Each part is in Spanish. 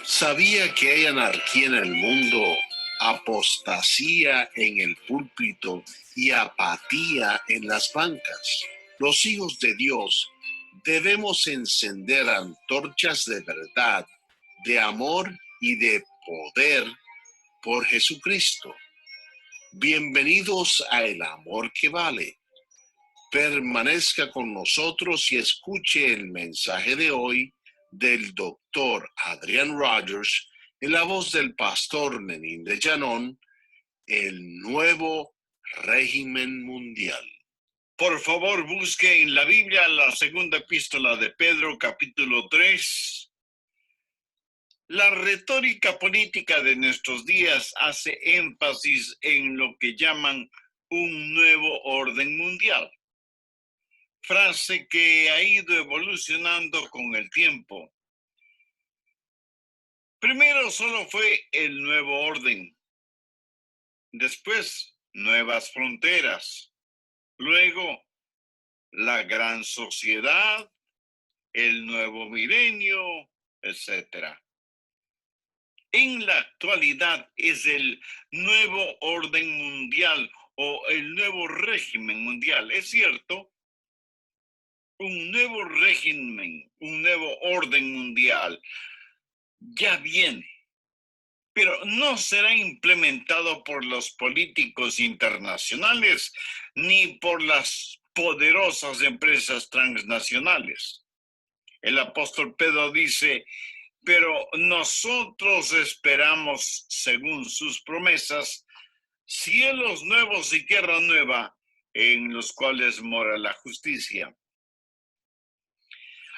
¿Sabía que hay anarquía en el mundo, apostasía en el púlpito y apatía en las bancas? Los hijos de Dios debemos encender antorchas de verdad, de amor y de poder por Jesucristo. Bienvenidos a El Amor que Vale. Permanezca con nosotros y escuche el mensaje de hoy del doctor Adrian Rogers en la voz del pastor Nenín de Llanón, el nuevo régimen mundial. Por favor, busque en la Biblia la segunda epístola de Pedro, capítulo 3. La retórica política de nuestros días hace énfasis en lo que llaman un nuevo orden mundial, frase que ha ido evolucionando con el tiempo. Primero solo fue el nuevo orden, después nuevas fronteras, luego la gran sociedad, el nuevo milenio, etc. En la actualidad es el nuevo orden mundial o el nuevo régimen mundial. Es cierto, un nuevo régimen, un nuevo orden mundial ya viene, pero no será implementado por los políticos internacionales ni por las poderosas empresas transnacionales. El apóstol Pedro dice: pero nosotros esperamos, según sus promesas, cielos nuevos y tierra nueva, en los cuales mora la justicia.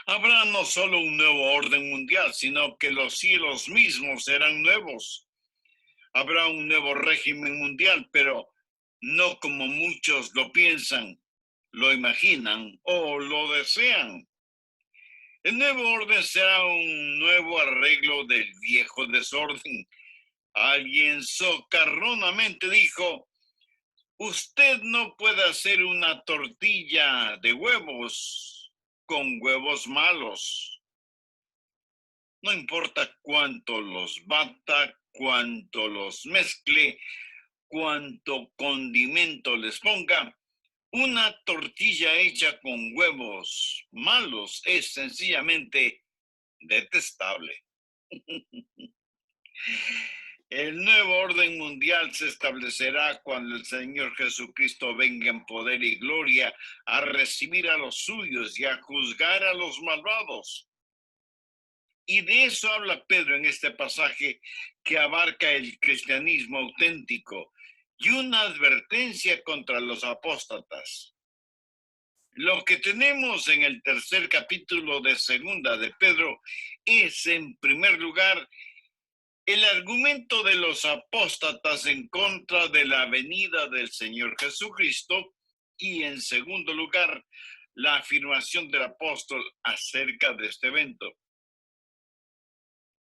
Habrá no solo un nuevo orden mundial, sino que los cielos mismos serán nuevos. Habrá un nuevo régimen mundial, pero no como muchos lo piensan, lo imaginan o lo desean. El nuevo orden será un nuevo arreglo del viejo desorden. Alguien socarronamente dijo: usted no puede hacer una tortilla de huevos con huevos malos. No importa cuánto los bata, cuánto los mezcle, cuánto condimento les ponga, una tortilla hecha con huevos malos es sencillamente detestable. El nuevo orden mundial se establecerá cuando el Señor Jesucristo venga en poder y gloria a recibir a los suyos y a juzgar a los malvados. Y de eso habla Pedro en este pasaje que abarca el cristianismo auténtico y una advertencia contra los apóstatas. Lo que tenemos en el tercer capítulo de segunda de Pedro es, en primer lugar, el argumento de los apóstatas en contra de la venida del Señor Jesucristo y, en segundo lugar, la afirmación del apóstol acerca de este evento.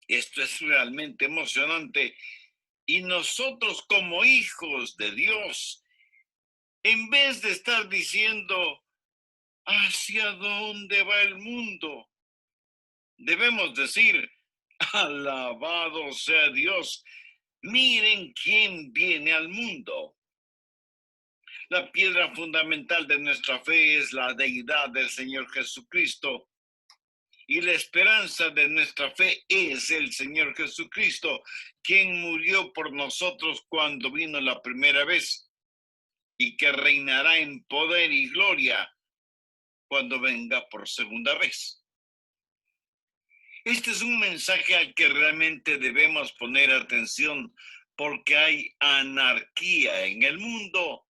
Esto es realmente emocionante y nosotros, como hijos de Dios, en vez de estar diciendo ¿hacia dónde va el mundo?, debemos decir: alabado sea Dios, miren quién viene al mundo. La piedra fundamental de nuestra fe es la deidad del Señor Jesucristo. Y la esperanza de nuestra fe es el Señor Jesucristo, quien murió por nosotros cuando vino la primera vez y que reinará en poder y gloria cuando venga por segunda vez. Este es un mensaje al que realmente debemos poner atención porque hay anarquía en el mundo,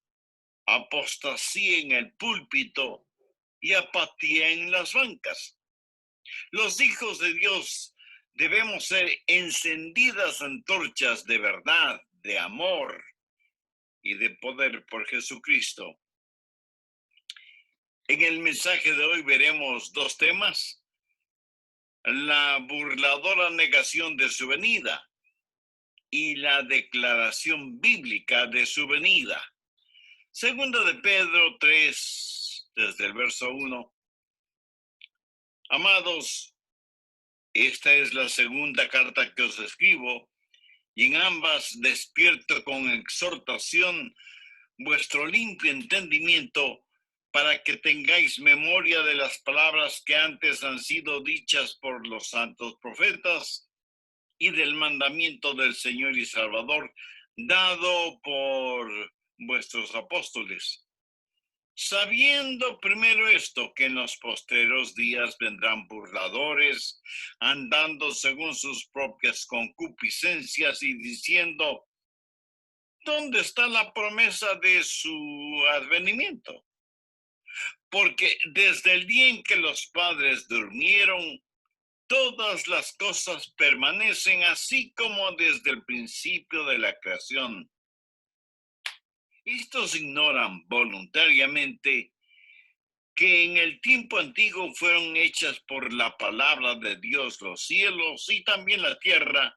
apostasía en el púlpito y apatía en las bancas. Los hijos de Dios debemos ser encendidas antorchas de verdad, de amor y de poder por Jesucristo. En el mensaje de hoy veremos dos temas: la burladora negación de su venida y la declaración bíblica de su venida. Segunda de Pedro 3, desde el verso 1. Amados, Esta es la segunda carta que os escribo, y en ambas despierto con exhortación vuestro limpio entendimiento, para que tengáis memoria de las palabras que antes han sido dichas por los santos profetas y del mandamiento del Señor y Salvador dado por vuestros apóstoles. Sabiendo primero esto, que en los postreros días vendrán burladores, andando según sus propias concupiscencias y diciendo: ¿dónde está la promesa de su advenimiento? Porque desde el día en que los padres durmieron, todas las cosas permanecen así como desde el principio de la creación. Estos ignoran voluntariamente que en el tiempo antiguo fueron hechas por la palabra de Dios los cielos y también la tierra,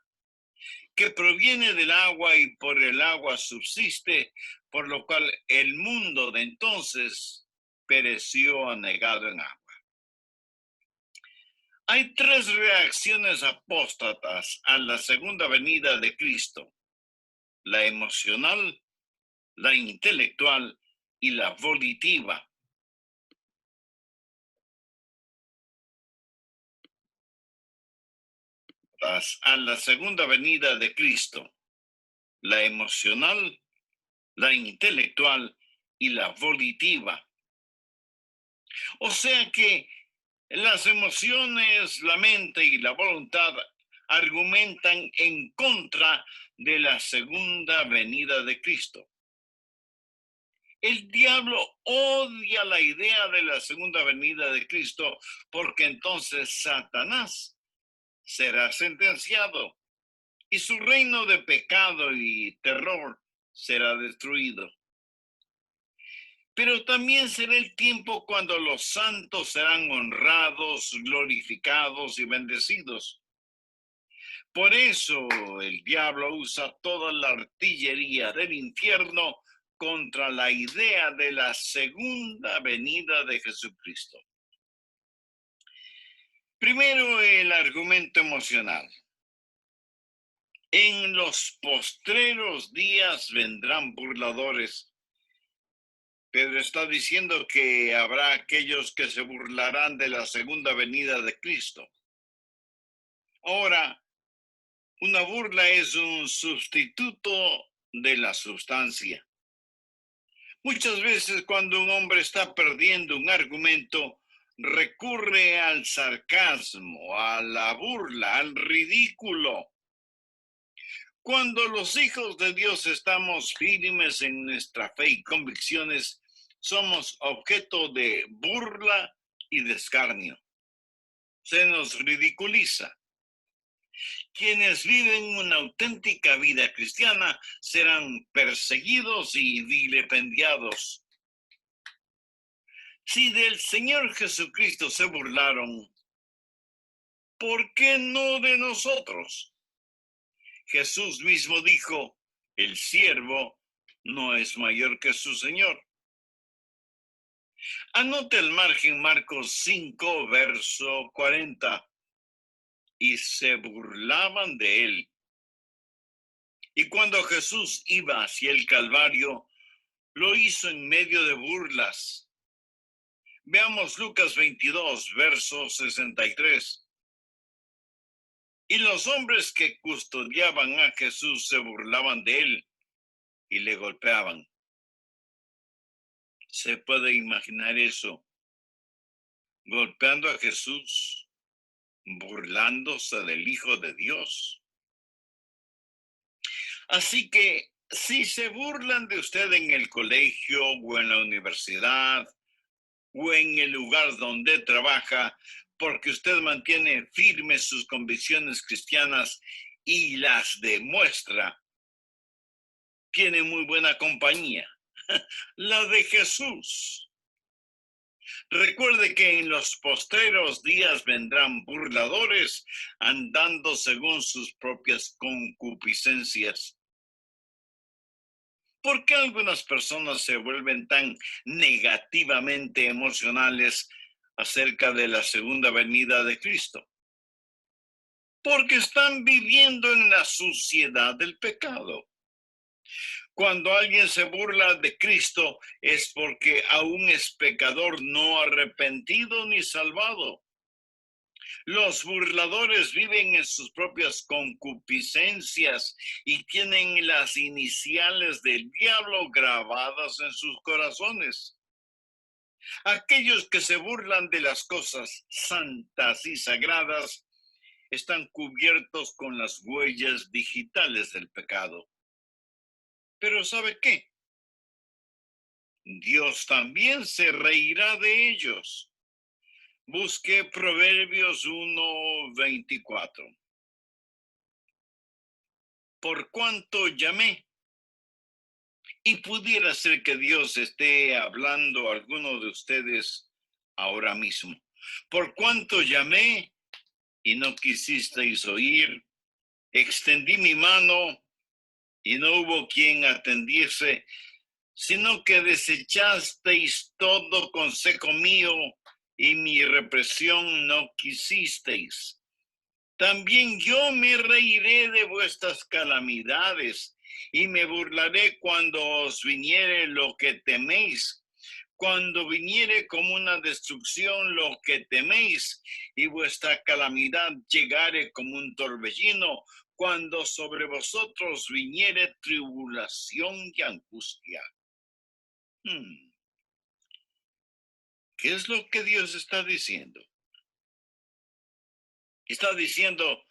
que proviene del agua y por el agua subsiste, por lo cual el mundo de entonces pereció anegado en agua. Hay tres reacciones apóstatas a la segunda venida de Cristo: la emocional, la intelectual y la volitiva. A la segunda venida de Cristo: la emocional, la intelectual y la volitiva. O sea que las emociones, la mente y la voluntad argumentan en contra de la segunda venida de Cristo. El diablo odia la idea de la segunda venida de Cristo, porque entonces Satanás será sentenciado y su reino de pecado y terror será destruido. Pero también será el tiempo cuando los santos serán honrados, glorificados y bendecidos. Por eso el diablo usa toda la artillería del infierno contra la idea de la segunda venida de Jesucristo. Primero, el argumento emocional. En los postreros días vendrán burladores. Pedro está diciendo que habrá aquellos que se burlarán de la segunda venida de Cristo. Ahora, una burla es un sustituto de la sustancia. Muchas veces cuando un hombre está perdiendo un argumento, recurre al sarcasmo, a la burla, al ridículo. Cuando los hijos de Dios estamos firmes en nuestra fe y convicciones, somos objeto de burla y de escarnio. Se nos ridiculiza. Quienes viven una auténtica vida cristiana serán perseguidos y vilipendiados. Si del Señor Jesucristo se burlaron, ¿por qué no de nosotros? Jesús mismo dijo: el siervo no es mayor que su Señor. Anote al margen Marcos 5, verso 40. Y se burlaban de él. Y cuando Jesús iba hacia el Calvario, lo hizo en medio de burlas. Veamos Lucas 22, verso 63. Y los hombres que custodiaban a Jesús se burlaban de él y le golpeaban. ¿Se puede imaginar eso? Golpeando a Jesús, burlándose del Hijo de Dios. Así que si se burlan de usted en el colegio o en la universidad o en el lugar donde trabaja, porque usted mantiene firmes sus convicciones cristianas y las demuestra, tiene muy buena compañía, la de Jesús. Recuerde que en los postreros días vendrán burladores andando según sus propias concupiscencias. ¿Por qué algunas personas se vuelven tan negativamente emocionales acerca de la segunda venida de Cristo? porque están viviendo en la suciedad del pecado. Cuando alguien se burla de Cristo es porque aún es pecador no arrepentido ni salvado. Los burladores viven en sus propias concupiscencias y tienen las iniciales del diablo grabadas en sus corazones. Aquellos que se burlan de las cosas santas y sagradas están cubiertos con las huellas digitales del pecado. Pero ¿sabe qué? Dios también se reirá de ellos. Busque Proverbios 1:24. Por cuanto llamé, y pudiera ser que Dios esté hablando a alguno de ustedes ahora mismo. Por cuanto llamé y no quisisteis oír, extendí mi mano y no hubo quien atendiese, sino que desechasteis todo consejo mío y mi represión no quisisteis. También yo me reiré de vuestras calamidades y me burlaré cuando os viniere lo que teméis, cuando viniere como una destrucción lo que teméis y vuestra calamidad llegare como un torbellino, cuando sobre vosotros viniere tribulación y angustia. ¿Qué es lo que Dios está diciendo? Está diciendo,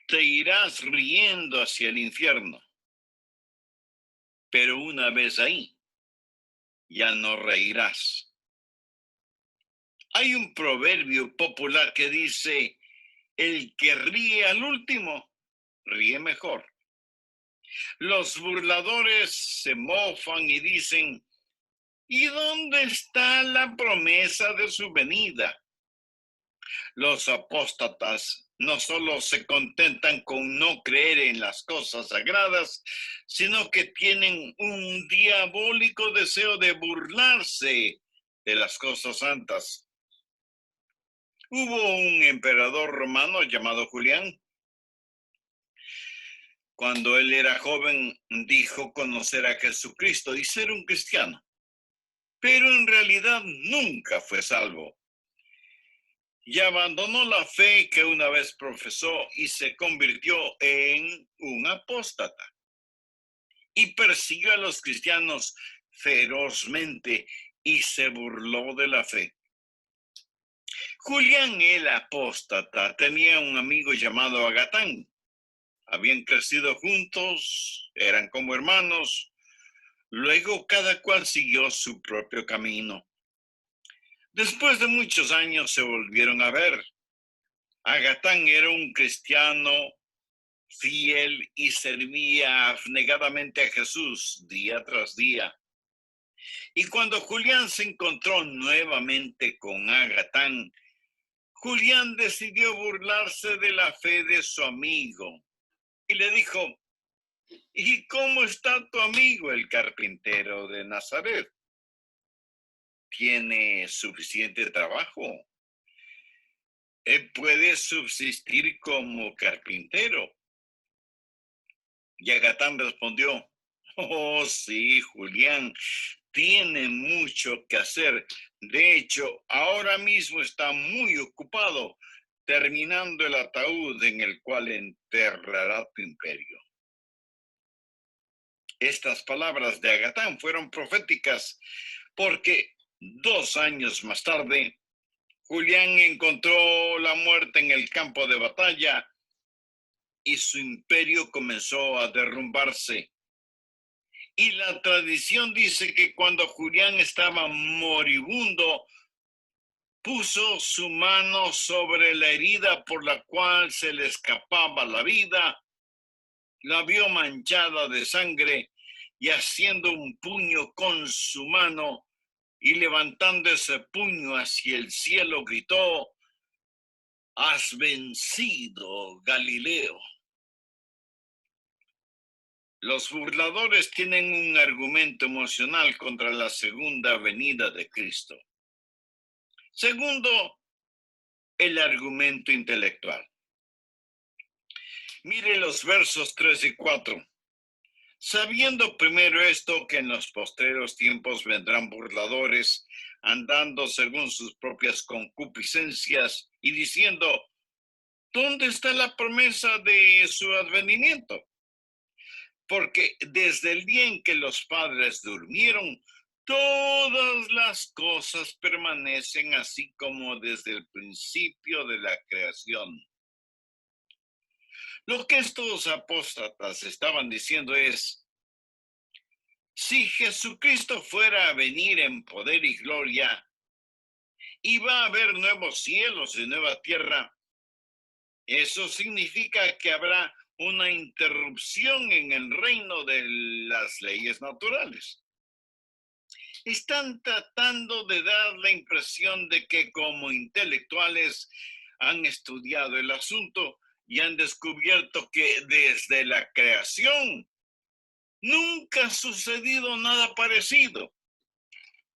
te irás riendo hacia el infierno, pero una vez ahí, ya no reirás. Hay un proverbio popular que dice, el que ríe al último, ríe mejor. Los burladores se mofan y dicen, ¿y dónde está la promesa de su venida? Los apóstatas no solo se contentan con no creer en las cosas sagradas, sino que tienen un diabólico deseo de burlarse de las cosas santas. Hubo un emperador romano llamado Julián. Cuando él era joven, dijo conocer a Jesucristo y ser un cristiano, pero en realidad nunca fue salvo. Y abandonó la fe que una vez profesó y se convirtió en un apóstata. Y persiguió a los cristianos ferozmente y se burló de la fe. Julián el apóstata tenía un amigo llamado Agatán. Habían crecido juntos, eran como hermanos. Luego cada cual siguió su propio camino. Después de muchos años se volvieron a ver. Agatán era un cristiano fiel y servía abnegadamente a Jesús día tras día. Y cuando Julián se encontró nuevamente con Agatán, Julián decidió burlarse de la fe de su amigo y le dijo, ¿y cómo está tu amigo el carpintero de Nazaret? ¿Tiene suficiente trabajo? Él puede subsistir como carpintero. Y Agatán respondió, oh sí, Julián, tiene mucho que hacer. De hecho, ahora mismo está muy ocupado terminando el ataúd en el cual enterrará tu imperio. Estas palabras de Agatán fueron proféticas porque 2 años más tarde, Julián encontró la muerte en el campo de batalla y su imperio comenzó a derrumbarse. Y la tradición dice que cuando Julián estaba moribundo, puso su mano sobre la herida por la cual se le escapaba la vida, la vio manchada de sangre y haciendo un puño con su mano y levantando ese puño hacia el cielo gritó, has vencido, Galileo. Los burladores tienen un argumento emocional contra la segunda venida de Cristo. Segundo, el argumento intelectual. Mire los versos 3 y 4. Sabiendo primero esto, que en los postreros tiempos vendrán burladores, andando según sus propias concupiscencias y diciendo, ¿dónde está la promesa de su advenimiento? Porque desde el día en que los padres durmieron, todas las cosas permanecen así como desde el principio de la creación. Lo que estos apóstatas estaban diciendo es, si Jesucristo fuera a venir en poder y gloria, y va a haber nuevos cielos y nueva tierra, eso significa que habrá una interrupción en el reino de las leyes naturales. Están tratando de dar la impresión de que como intelectuales han estudiado el asunto y han descubierto que desde la creación nunca ha sucedido nada parecido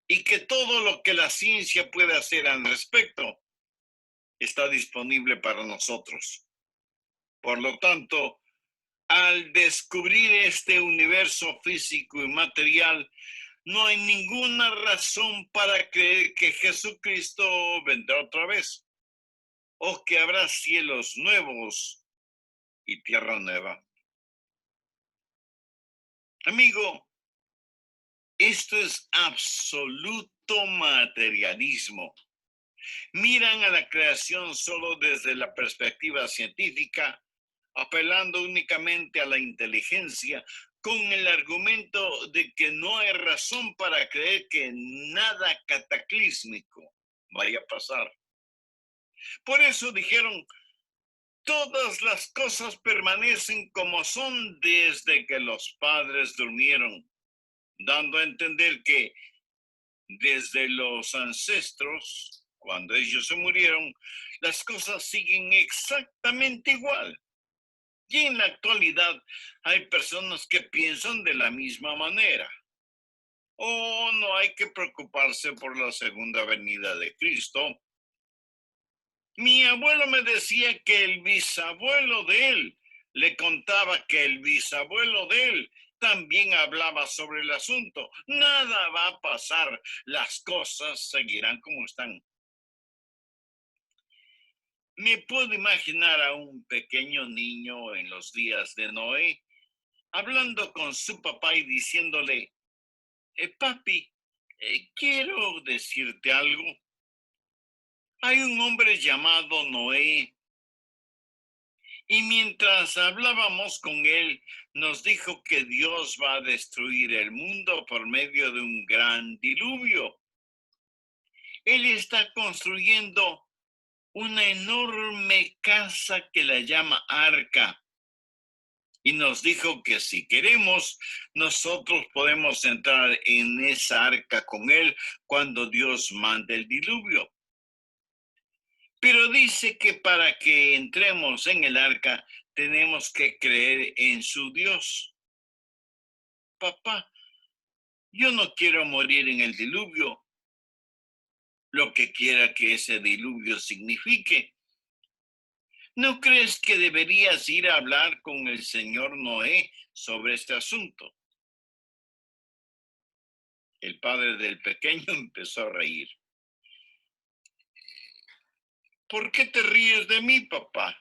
y que todo lo que la ciencia puede hacer al respecto está disponible para nosotros. Por lo tanto, al descubrir este universo físico y material, no hay ninguna razón para creer que Jesucristo vendrá otra vez o que habrá cielos nuevos y tierra nueva. Amigo, esto es absoluto materialismo. Miran a la creación solo desde la perspectiva científica, apelando únicamente a la inteligencia, con el argumento de que no hay razón para creer que nada cataclísmico vaya a pasar. Por eso dijeron, todas las cosas permanecen como son desde que los padres durmieron, dando a entender que desde los ancestros, cuando ellos se murieron, las cosas siguen exactamente igual. Y en la actualidad hay personas que piensan de la misma manera. O no hay que preocuparse por la segunda venida de Cristo. Mi abuelo me decía que el bisabuelo de él le contaba que el bisabuelo de él también hablaba sobre el asunto. Nada va a pasar, las cosas seguirán como están. Me puedo imaginar a un pequeño niño en los días de Noé hablando con su papá y diciéndole, papi, quiero decirte algo. Hay un hombre llamado Noé y mientras hablábamos con él, nos dijo que Dios va a destruir el mundo por medio de un gran diluvio. Él está construyendo una enorme casa que la llama arca. Y nos dijo que si queremos, nosotros podemos entrar en esa arca con él cuando Dios mande el diluvio. Pero dice que para que entremos en el arca, tenemos que creer en su Dios. Papá, yo no quiero morir en el diluvio, lo que quiera que ese diluvio signifique. ¿No crees que deberías ir a hablar con el señor Noé sobre este asunto? El padre del pequeño empezó a reír. ¿Por qué te ríes de mí, papá?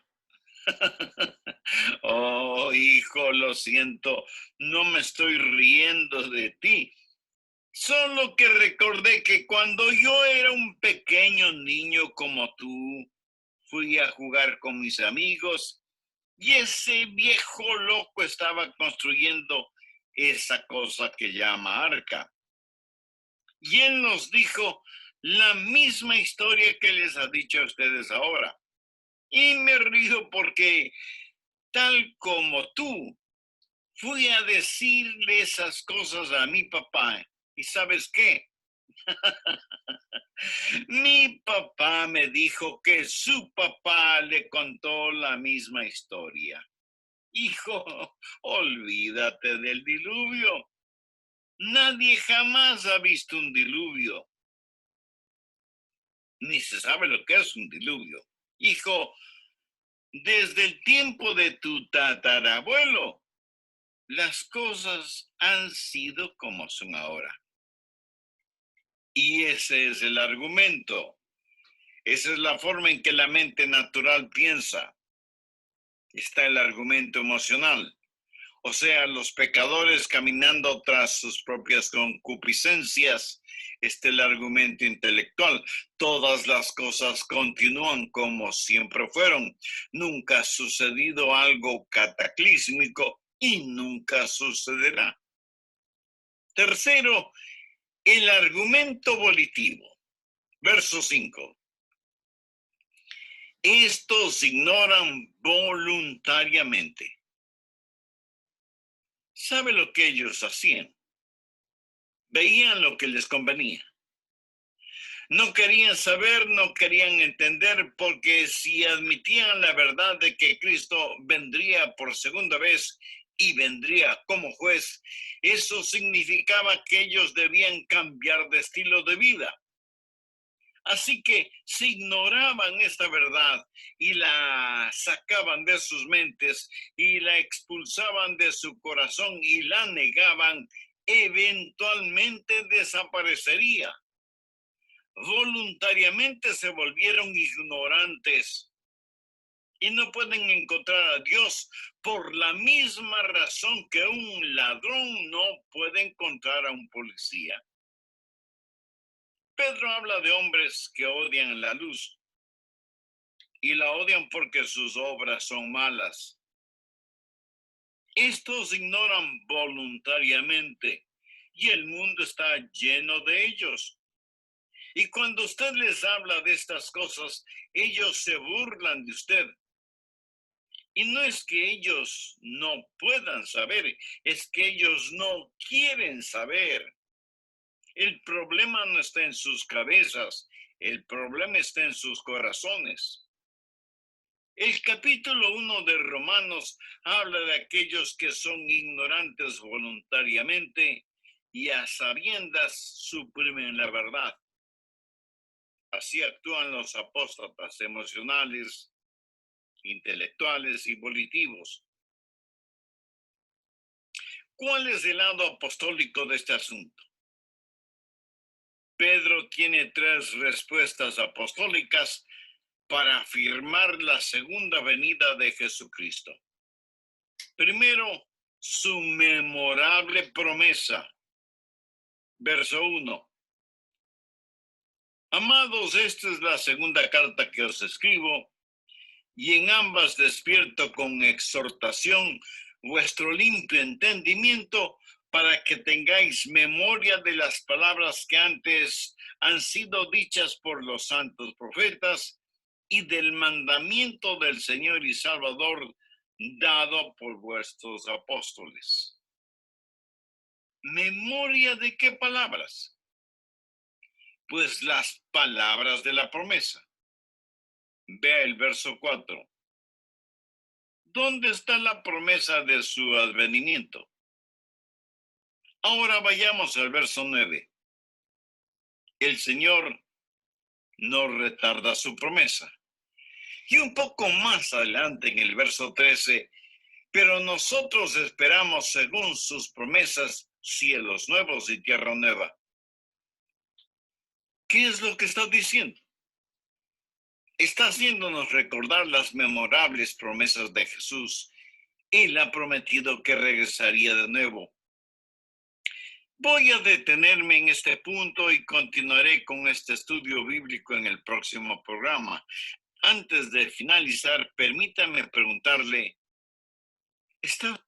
Oh, hijo, lo siento, no me estoy riendo de ti. Solo que recordé que cuando yo era un pequeño niño como tú, fui a jugar con mis amigos y ese viejo loco estaba construyendo esa cosa que llama arca. Y él nos dijo la misma historia que les ha dicho a ustedes ahora. Y me río porque, tal como tú, fui a decirle esas cosas a mi papá. ¿Y sabes qué? Mi papá me dijo que su papá le contó la misma historia. Hijo, olvídate del diluvio. Nadie jamás ha visto un diluvio. Ni se sabe lo que es un diluvio. Hijo, desde el tiempo de tu tatarabuelo, las cosas han sido como son ahora. Y ese es el argumento. Esa es la forma en que la mente natural piensa. Está el argumento emocional. O sea, los pecadores caminando tras sus propias concupiscencias. Está el argumento intelectual. Todas las cosas continúan como siempre fueron. Nunca ha sucedido algo cataclísmico y nunca sucederá. Tercero, el argumento volitivo. Verso 5. Estos ignoran voluntariamente. ¿Sabe lo que ellos hacían? Veían lo que les convenía. No querían saber, no querían entender, porque si admitían la verdad de que Cristo vendría por segunda vez y vendría como juez, eso significaba que ellos debían cambiar de estilo de vida. Así que si ignoraban esta verdad y la sacaban de sus mentes y la expulsaban de su corazón y la negaban, eventualmente desaparecería. Voluntariamente se volvieron ignorantes y no pueden encontrar a Dios por la misma razón que un ladrón no puede encontrar a un policía. Pedro habla de hombres que odian la luz y la odian porque sus obras son malas. Estos ignoran voluntariamente y el mundo está lleno de ellos. Y cuando usted les habla de estas cosas, ellos se burlan de usted. Y no es que ellos no puedan saber, es que ellos no quieren saber. El problema no está en sus cabezas, el problema está en sus corazones. El capítulo 1 de Romanos habla de aquellos que son ignorantes voluntariamente y a sabiendas suprimen la verdad. Así actúan los apóstatas emocionales, intelectuales y volitivos. ¿Cuál es el lado apostólico de este asunto? Pedro tiene 3 respuestas apostólicas para afirmar la segunda venida de Jesucristo. Primero, su memorable promesa. Verso 1. Amados, esta es la segunda carta que os escribo, y en ambas despierto con exhortación vuestro limpio entendimiento, para que tengáis memoria de las palabras que antes han sido dichas por los santos profetas y del mandamiento del Señor y Salvador dado por vuestros apóstoles. ¿Memoria de qué palabras? Pues las palabras de la promesa. Vea el verso 4. ¿Dónde está la promesa de su advenimiento? Ahora vayamos al verso 9. El Señor no retarda su promesa. Y un poco más adelante en el verso 13, pero nosotros esperamos según sus promesas cielos nuevos y tierra nueva. ¿Qué es lo que está diciendo? Está haciéndonos recordar las memorables promesas de Jesús. Él ha prometido que regresaría de nuevo. Voy a detenerme en este punto y continuaré con este estudio bíblico en el próximo programa. Antes de finalizar, permítame preguntarle, ¿está